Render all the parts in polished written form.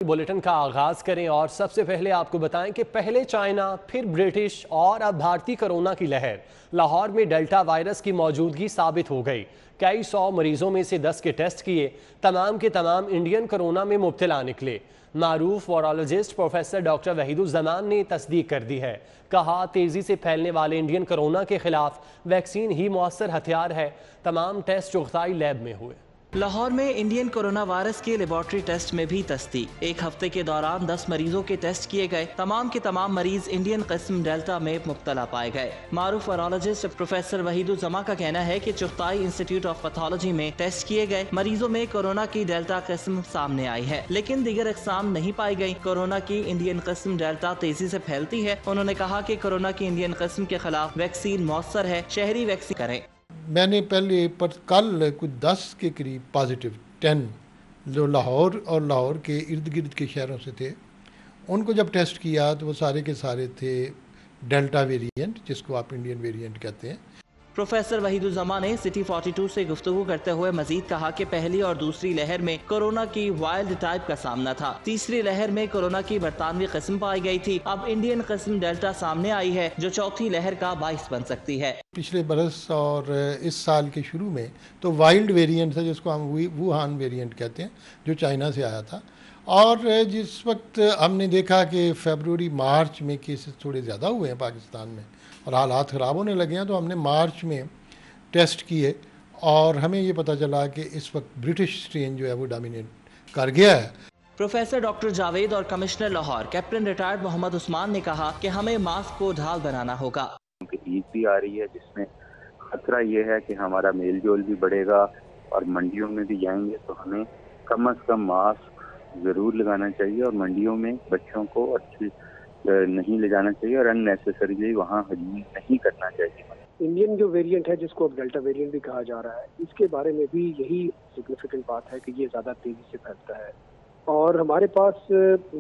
Bulletin का आगाज करें और सबसे पहले आपको बताएं कि पहले चाइना, फिर ब्रिटिश और अब भारतीय कोरोना की लहर। लाहौर में डेल्टा वायरस की मौजूदगी साबित हो गई। कई सौ मरीजों में से 10 के टेस्ट किए, तमाम के तमाम इंडियन कोरोना में मुब्तला निकले। मारूफ वायरोलॉजिस्ट प्रोफेसर डॉक्टर वहीदुज़्ज़मान ने तस्दीक कर दी है। कहा, तेजी से फैलने वाले इंडियन कोरोना के खिलाफ वैक्सीन ही मौसर हथियार है। तमाम टेस्ट चुगताई लैब में हुए। लाहौर में इंडियन कोरोना वायरस के लेबॉर्ट्री टेस्ट में भी तस्दीक। एक हफ्ते के दौरान 10 मरीजों के टेस्ट किए गए। तमाम के तमाम मरीज इंडियन किस्म डेल्टा में मुब्तला पाए गए। मारूफ वायरोलॉजिस्ट प्रोफेसर वहीदुज़्ज़मान का कहना है कि चुगताई इंस्टीट्यूट ऑफ पैथोलॉजी में टेस्ट किए गए मरीजों में कोरोना की डेल्टा किस्म सामने आई है, लेकिन दीगर अक़साम नहीं पाई गई। कोरोना की इंडियन किस्म डेल्टा तेजी से फैलती है। उन्होंने कहा कि कोरोना की इंडियन किस्म के खिलाफ वैक्सीन मौसर है, शहरी वैक्सीन करें। मैंने पहले पर कल कुछ 10 के करीब पॉजिटिव 10 जो लाहौर और लाहौर के इर्द गिर्द के शहरों से थे, उनको जब टेस्ट किया तो वो सारे के सारे थे डेल्टा वेरिएंट, जिसको आप इंडियन वेरिएंट कहते हैं। प्रोफेसर वहीदुज़्ज़मान ने सिटी 42 से गुफ्तगू करते हुए मजीद कहा कि पहली और दूसरी लहर में कोरोना की वाइल्ड टाइप का सामना था। तीसरी लहर में कोरोना की बरतानवी किस्म पाई गई थी। अब इंडियन किस्म डेल्टा सामने आई है, जो चौथी लहर का बाइस बन सकती है। पिछले बरस और इस साल के शुरू में तो वाइल्ड वेरिएंट था, जिसको हम वुहान वेरिएंट कहते हैं, जो चाइना से आया था। और जिस वक्त हमने देखा कि फरवरी मार्च में केसेस थोड़े ज़्यादा हुए हैं पाकिस्तान में और हालात ख़राब होने लगे हैं, तो हमने मार्च में टेस्ट किए और हमें ये पता चला कि इस वक्त ब्रिटिश स्ट्रेन जो है वो डोमिनेट कर गया है। प्रोफेसर डॉक्टर जावेद और commissioner Lahore captain retired Mohammad Usman ने कहा कि हमें मास्क को ढाल बनाना होगा। ईद भी आ रही है, जिसमें खतरा ये है कि हमारा मेल जोल भी बढ़ेगा और मंडियों में भी जाएंगे तो हमें कम से कम मास्क ज़रूर लगाना चाहिए और मंडियों में बच्चों को अच्छी नहीं ले जाना चाहिए और अननेसेसरीली वहाँ हजूम नहीं करना चाहिए। इंडियन जो वेरिएंट है, जिसको अब डेल्टा वेरिएंट भी कहा जा रहा है, इसके बारे में भी यही सिग्निफिकेंट बात है कि ये ज़्यादा तेज़ी से फैलता है और हमारे पास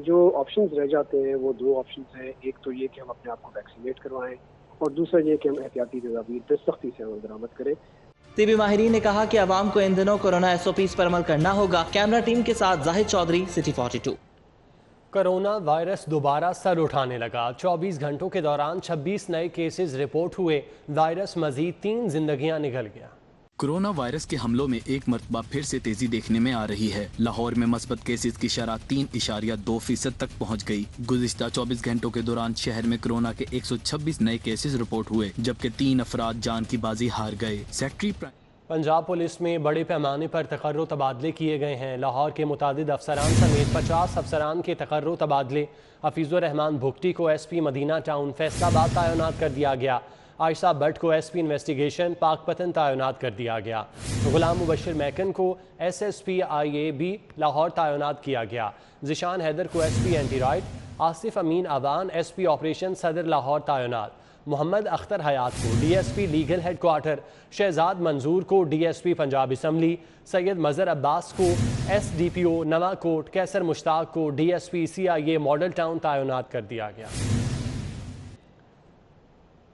जो ऑप्शंस रह जाते हैं वो दो ऑप्शंस हैं। एक तो ये कि हम अपने आप को वैक्सीनेट करवाएं और दूसरा ये कि हम एहतियाती तदाबीर पे सख्ती से अमल दरामद करें। तिबी माहिरीन ने कहा कि आवाम को इन दिनों कोरोना SOPs पर अमल करना होगा। कैमरा टीम के साथ Zahid Chaudhry, city 42। Corona virus दोबारा सर उठाने लगा। 24 घंटों के दौरान 26 नए केसेस रिपोर्ट हुए। वायरस मजीद 3 जिंदगियां निगल गया। कोरोना वायरस के हमलों में एक मरतबा फिर से तेजी देखने में आ रही है। लाहौर में मस्बत केसेस की शरह 3.2% तक पहुंच गई। गुज़िश्ता 24 घंटों के दौरान शहर में कोरोना के 126 नए केसेस रिपोर्ट हुए, जबकि 3 अफराद जान की बाजी हार गए। सेक्रेटरी पंजाब पुलिस में बड़े पैमाने पर तकर्रो तबादले किए गए हैं। लाहौर के मुतादिद अफसरान समेत 50 अफसरान के तकर्रो तबादले। हफीजुर रहमान भुगटी को SP मदीना टाउन फैसलाबाद तैनात कर दिया गया। आयशा भट्ट को SP इन्वेस्टिगेशन पाकपतन तैनात कर दिया गया। गुलाम मुबशिर मैकन को SSP IAB लाहौर तैनात किया गया। जिशान हैदर को SP anti riot. Asif Amin Awan SP operation Saddar Lahore तैनात। मोहम्मद अख्तर हयात को DSP legal headquarter. Shahzad Manzoor को DSP पंजाब असम्बली। सैयद मज़हर अब्बास को SDPO नवाकोट। कैसर मुश्ताक को DSP CIA मॉडल टाउन तैनात कर दिया गया।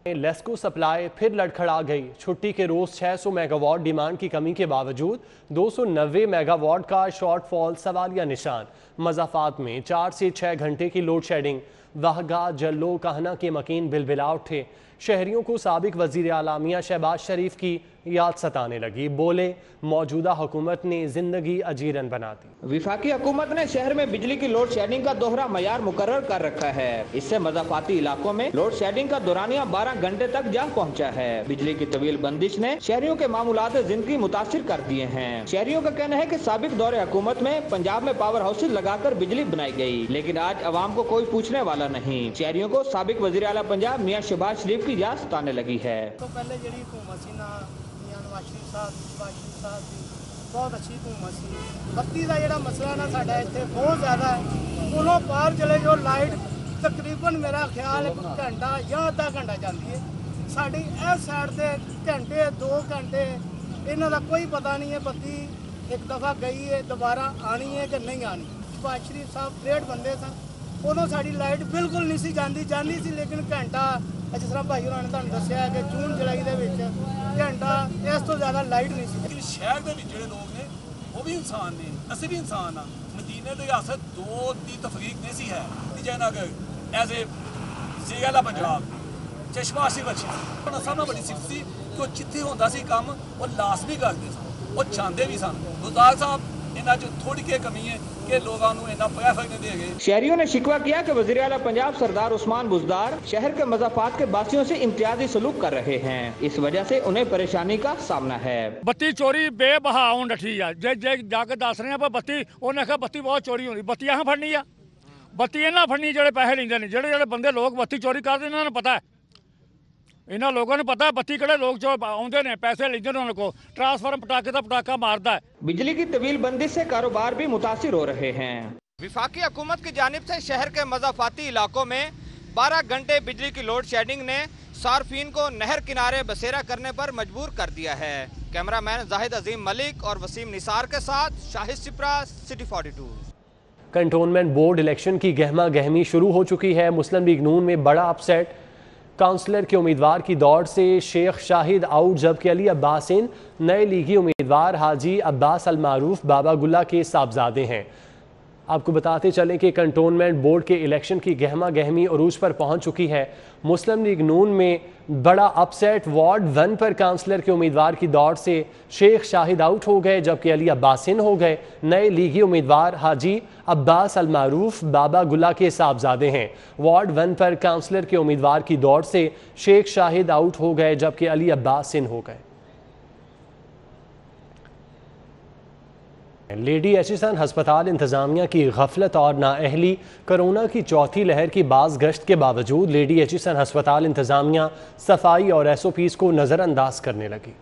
लेस्को सप्लाई फिर लड़खड़ा गई। छुट्टी के रोज 600 मेगावाट डिमांड की कमी के बावजूद 290 मेगावाट का शॉर्टफॉल सवालिया निशान। मज़ाफात में 4 से 6 घंटे की लोड शेडिंग। वहगा, जल्लो, कहना के मकीन बिलबिला उठे। शहरियों को साबिक वज़ीर आला मियां शहबाज शरीफ की याद सताने लगी। बोले, मौजूदा हुकूमत ने जिंदगी अजीरन बना दी। विफाकी हुकूमत ने शहर में बिजली की लोड शेडिंग का दोहरा मयार मुकर्रर कर रखा है। इससे मज़ाफाती इलाकों में लोड शेडिंग का दौरानिया 12 घंटे तक जा पहुंचा है। बिजली की तवील बंदिश ने शहरियों के मामूलात जिंदगी मुतासिर कर दिए हैं। शहरियों का कहना है कि साबिक दौरे हुकूमत में पंजाब में पावर हाउसेज लगाकर बिजली बनाई गई, लेकिन आज अवाम को कोई पूछने वाला नहीं। शहरियों को साबिक वज़ीर आला पंजाब मियां शहबाज शरीफ की याद सताने लगी है। तो पहले ਜਿਹੜੀ हुकूमत ਸੀ ਨਾ ਨਵਾਜ਼ ਸਾਹਿਬ ਦੀ बहुत अच्छी हुकूमत सी। ਬੱਤੀ ਦਾ ਜਿਹੜਾ ਮਸਲਾ ਨਾ ਸਾਡਾ ਇੱਥੇ ਬਹੁਤ ਜ਼ਿਆਦਾ ਹੈ। ਉਨੋਂ ਪਾਰ ਚਲੇ ਜੋ ਲਾਈਟ ਤਕਰੀਬਨ ਮੇਰਾ ਖਿਆਲ 1 ਘੰਟਾ ਜਾਂ ਅੱਧਾ ਘੰਟਾ ਜਾਂਦੀ ਹੈ। ਸਾਡੀ ਇਸ ਸਾਈਡ ਤੇ ਘੰਟੇ 2 ਘੰਟੇ ਇਹਨਾਂ ਦਾ ਕੋਈ ਪਤਾ ਨਹੀਂ ਹੈ। ਬੱਤੀ ਇੱਕ ਦਫਾ ਗਈ ਹੈ, ਦੁਬਾਰਾ ਆਣੀ ਹੈ ਕਿ ਨਹੀਂ ਆਣੀ। ਸ਼ਹਿਬਾਜ਼ ਸ਼ਰੀਫ ਸਾਹਿਬ ਗ੍ਰੇਟ ਬੰਦੇ ਸਨ, ਉਦੋਂ ਸਾਡੀ ਲਾਈਟ ਬਿਲਕੁਲ ਨਹੀਂ ਸੀ ਜਾਂਦੀ ਸੀ, ਲੇਕਿਨ ਘੰਟਾ ਜਿਸ ਤਰ੍ਹਾਂ ਭਾਈ ਹੋਰਾਂ ਨੇ ਤੁਹਾਨੂੰ ਦੱਸਿਆ ਕਿ ਜੂਨ ਜੁਲਾਈ ਦੇ ਵਿੱਚ ਘੰਟਾ ਇਸ ਤੋਂ ਜ਼ਿਆਦਾ ਲਾਈਟ ਨਹੀਂ ਸੀ। ਸ਼ਹਿਰ ਦੇ ਵਿੱਚ ਜਿਹੜੇ ਲੋਕ ਨੇ ਉਹ ਵੀ ਇਨਸਾਨ ਨੇ, ਅਸੀਂ ਵੀ ਇਨਸਾਨ ਆ। ਮਹੀਨੇ ਦੇ ਹਾਸਲ 2 ਦੀ ਤਫਰੀਕ ਨਹੀਂ ਸੀ ਹੈ ਜਿਹਨਾਂ ਕਿ ਐਜ਼ ਏ ਸੀਐਲਆ ਪੰਜਾਬ ਚਸ਼ਮਾ ਸੀ ਬੱਚੀ ਉਹਨਾਂ ਸਭ ਤੋਂ ਵੱਡੀ ਸਿਫਤ ਸੀ ਕਿ ਉਹ ਜਿੱਥੇ ਹੁੰਦਾ ਸੀ ਕੰਮ ਉਹ ਲਾਜ਼ਮੀ ਕਰਦੇ ਸਨ, ਉਹ ਚਾਹੁੰਦੇ ਵੀ ਸਨ। ਗੁਰਦਾਰ ਸਾਹਿਬ इन्हां च थोड़ी के कमी है कि लोगों को इन्ना पैसा नहीं देंगे। शहरियों ने शिकवा किया कि वज़ीर आला पंजाब सरदार उस्मान बुज़दार शहर के मज़ाफ़ात के बासियों से इम्तियाजी सलूक कर रहे हैं, इस वजह से उन्हें परेशानी का सामना है। बत्ती चोरी बेबहा होने डठी है, जे जाके दस रहे हैं पर बत्ती उन्हें कहा बत्ती बहुत चोरी होनी, बत्ती यहाँ फड़नी है, बत्ती इन्ना फड़नी जेडे पैसे लेंदे ने, जेडे बंदे लोग बत्ती चोरी करते इन्हां नूं पता है, इन्हां लोगों ने पता है बत्ती किहड़े लोग जो आउंदे ने पैसे लेंदे ने उन्हां को ट्रांसफार्म पटाखे दा पटाखा मारदा है। बिजली की तवील बंदिश से कारोबार भी मुतासिर हो रहे हैं। वफाकी हुकूमत की जानिब से शहर के मज़ाफ़ाती इलाकों में 12 घंटे बिजली की लोड शेडिंग ने सार्फिन को नहर किनारे बसेरा करने पर मजबूर कर दिया है। कैमरामैन जाहिद अजीम मलिक और वसीम निसार के साथ Shahid Shipra, city 42। Cantonment board election की गहमा गहमी शुरू हो चुकी है। मुस्लिम लीग नून में बड़ा अपसेट, काउंसलर के उम्मीदवार की दौड़ से शेख शाहिद आउट, जबकि अली अब्बासिन नए लीगी उम्मीदवार हाजी अब्बास अल मारूफ बाबा गुल्ला के साहबजादे हैं। आपको बताते चलें कि कंटोनमेंट बोर्ड के इलेक्शन की गहमा गहमी अरूज पर पहुंच चुकी है। मुस्लिम लीग नून में बड़ा अपसेट, वार्ड 1 पर काउंसलर के उम्मीदवार की दौड़ से शेख शाहिद आउट हो गए, जबकि अली अब्बासिन हो गए। नए लीगी उम्मीदवार हाजी अब्बास अल मारूफ बाबा गुल्ला के साहबजादे हैं। वार्ड 1 पर काउंसलर के उम्मीदवार की दौड़ से शेख शाहिद आउट हो गए, जबकि अली अब्बासिन हो गए। लेडी एचिसन हस्पताल इंतजामिया की गफलत और नाअहली, कोरोना की चौथी लहर की बाज गश्त के बावजूद लेडी एचिसन हस्पताल इंतजामिया सफाई और SOPs को नज़रअंदाज करने लगी।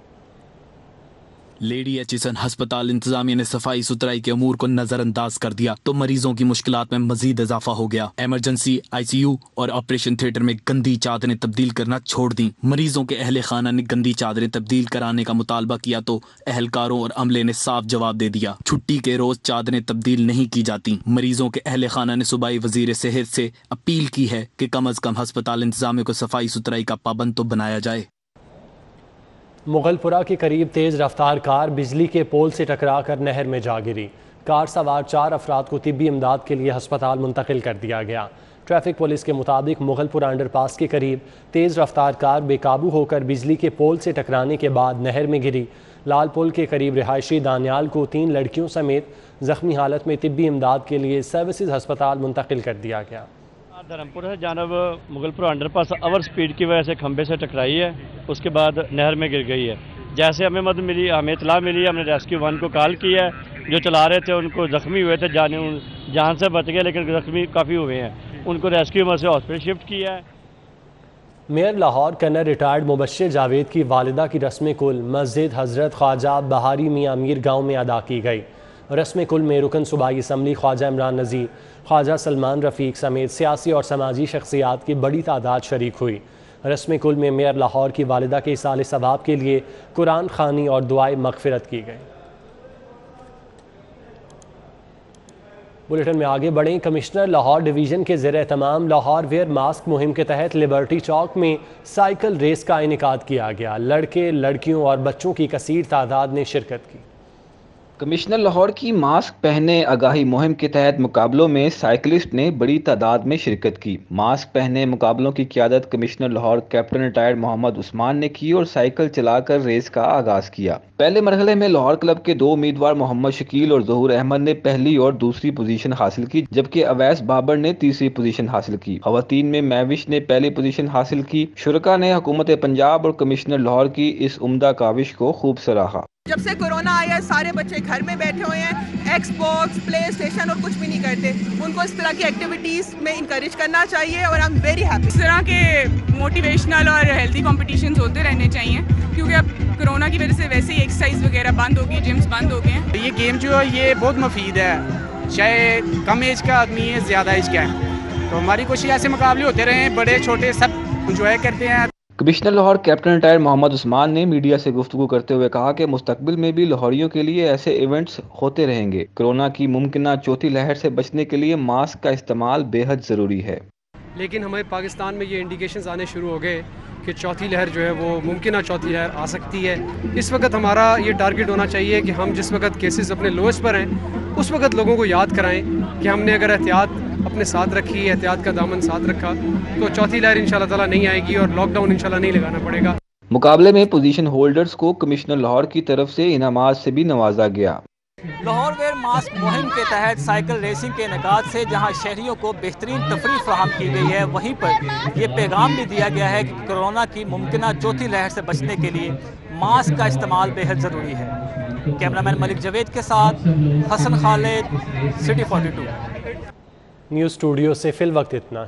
लेडी एचिसन हस्पताल इंतजामिया ने सफाई सुथराई के अमूर को नजरअंदाज कर दिया तो मरीजों की मुश्किलात में मजीद इजाफा हो गया। इमरजेंसी, ICU और ऑपरेशन थिएटर में गंदी चादरें तब्दील करना छोड़ दी। मरीजों के अहले खाना ने गंदी चादरें तब्दील कराने का मुतालबा किया तो अहलकारों और अमले ने साफ जवाब दे दिया, छुट्टी के रोज चादरें तब्दील नहीं की जाती। मरीजों के अहले खाना ने सूबाई वजीर सेहत से अपील की है कि कम अज कम हस्पताल इंतजामिया को सफाई सुथराई का पाबंद तो बनाया जाए। मुगलपुरा के करीब तेज़ रफ्तार कार बिजली के पोल से टकरा कर नहर में जा गिरी। कार सवार 4 अफराद को तिब्बी इमदाद के लिए हस्पताल मुंतकिल कर दिया गया। ट्रैफिक पुलिस के मुताबिक मुगलपुरा अंडरपास के करीब तेज़ रफ्तार कार बेकाबू होकर बिजली के पोल से टकराने के बाद नहर में गिरी। लाल पुल के करीब रिहायशी दानियाल को 3 लड़कियों समेत ज़ख्मी हालत में तिब्बी इमदाद के लिए सर्विसेज हस्पताल मुंतकिल कर दिया गया। धर्मपुर से जानब मुगलपुरा अंडरपास ओवर स्पीड की वजह से खंबे से टकराई है, उसके बाद नहर में गिर गई है। जैसे हमें मदद मिली, हमें इतला मिली, हमने रेस्क्यू 1 को कॉल किया है। जो चला रहे थे उनको ज़ख्मी हुए थे, जान से बच गए, लेकिन ज़ख्मी काफ़ी हुए हैं। उनको रेस्क्यू में से हॉस्पिटल शिफ्ट किया है। Mayor Lahore colonel retired Mubashir Javed की वालिदा की रस्म कुल मस्जिद हज़रत ख्वाजा बहारी मियाँ मीर गाँव में अदा की गई। रस्म कुल में रुकन सूबाई असम्बली ख्वाजा इमरान नज़ीर, ख्वाजा सलमान रफ़ीक समेत सियासी और समाजी शख्सियात की बड़ी तादाद शरीक हुई। रस्म कुल में मेयर लाहौर की वालिदा के इसाले सवाब के लिए कुरान खानी और दुआए मग़फ़िरत की गई। बुलेटिन में आगे बढ़ें। कमिश्नर लाहौर डिवीज़न के ज़ेर तमाम लाहौर वेयर मास्क मुहिम के तहत लिबर्टी चौक में साइकिल रेस का इनेकाद किया गया। लड़के, लड़कियों और बच्चों की कसीर तादाद ने शिरकत की। कमिश्नर लाहौर की मास्क पहने आगाही मुहिम के तहत मुकाबलों में साइकिलिस्ट ने बड़ी तादाद में शिरकत की। मास्क पहने मुकाबलों की क़ियादत commissioner Lahore captain retired Mohammad Usman ने की और साइकिल चलाकर रेस का आगाज किया। पहले मरहले में लाहौर क्लब के 2 उम्मीदवार मोहम्मद शकील और ज़हूर अहमद ने पहली और दूसरी पोजीशन हासिल की, जबकि अवैस बाबर ने तीसरी पोजीशन हासिल की। ख़वातीन में महविश ने पहली पोजीशन हासिल की। शुरका ने हुकूमत पंजाब और कमिश्नर लाहौर की इस उम्दा काविश को खूब सराहा। जब से कोरोना आया सारे बच्चे घर में बैठे हुए हैं, एक्सबॉक्स, प्ले स्टेशन और कुछ भी नहीं करते। उनको इस तरह की एक्टिविटीज़ में इंकरेज करना चाहिए और आई एम वेरी हैप्पी। इस तरह के मोटिवेशनल और हेल्दी कॉम्पिटिशन्स होते रहने चाहिए, क्योंकि अब कोरोना की वजह से वैसे ही एक्सरसाइज वगैरह बंद होगी, जिम्स बंद हो गए हैं। ये गेम जो है ये बहुत मुफीद है, चाहे कम एज का आदमी है, ज़्यादा एज का है, तो हमारी कोशिश ऐसे मुकाबले होते रहे, बड़े छोटे सब इंजॉय करते हैं। Commissioner Lahore captain retired Mohammad Usman ने मीडिया से गुफ्तगू करते हुए कहा कि मुस्तकबिल में भी लाहौरियों के लिए ऐसे इवेंट्स होते रहेंगे। कोरोना की मुमकिन चौथी लहर से बचने के लिए मास्क का इस्तेमाल बेहद ज़रूरी है। لیکن ہمیں پاکستان میں یہ انڈیکیشنز آنے شروع ہو گئے کہ چوتھی لہر جو ہے وہ ممکنہ چوتھی لہر آ سکتی ہے. اس وقت ہمارا یہ ٹارگٹ ہونا چاہیے کہ ہم جس وقت کیسز اپنے لوئسٹ پر ہیں اس وقت لوگوں کو یاد کرائیں کہ ہم نے اگر احتیاط اپنے ساتھ رکھی، احتیاط کا دامن ساتھ رکھا تو چوتھی لہر انشاءاللہ تعالیٰ نہیں آئے گی اور لاک ڈاؤن انشاءاللہ نہیں لگانا پڑے گا. مقابلے میں پوزیشن ہولڈرز کو کمشنر لاہور کی طرف سے انعامات سے بھی نوازا گیا. لاہور ویئر ماسک مہم کے تحت سائیکل ریسنگ کے انعقاد سے جہاں شہریوں کو بہترین تفریح فراہم کی گئی ہے، وہیں پر یہ پیغام بھی دیا گیا ہے کہ کورونا کی ممکنہ چوتھی لہر سے بچنے کے لیے ماسک کا استعمال بے حد ضروری ہے. کیمرامین ملک جوید کے ساتھ حسن خالد، سٹی 42. نیوز اسٹوڈیو سے فی الوقت اتنا.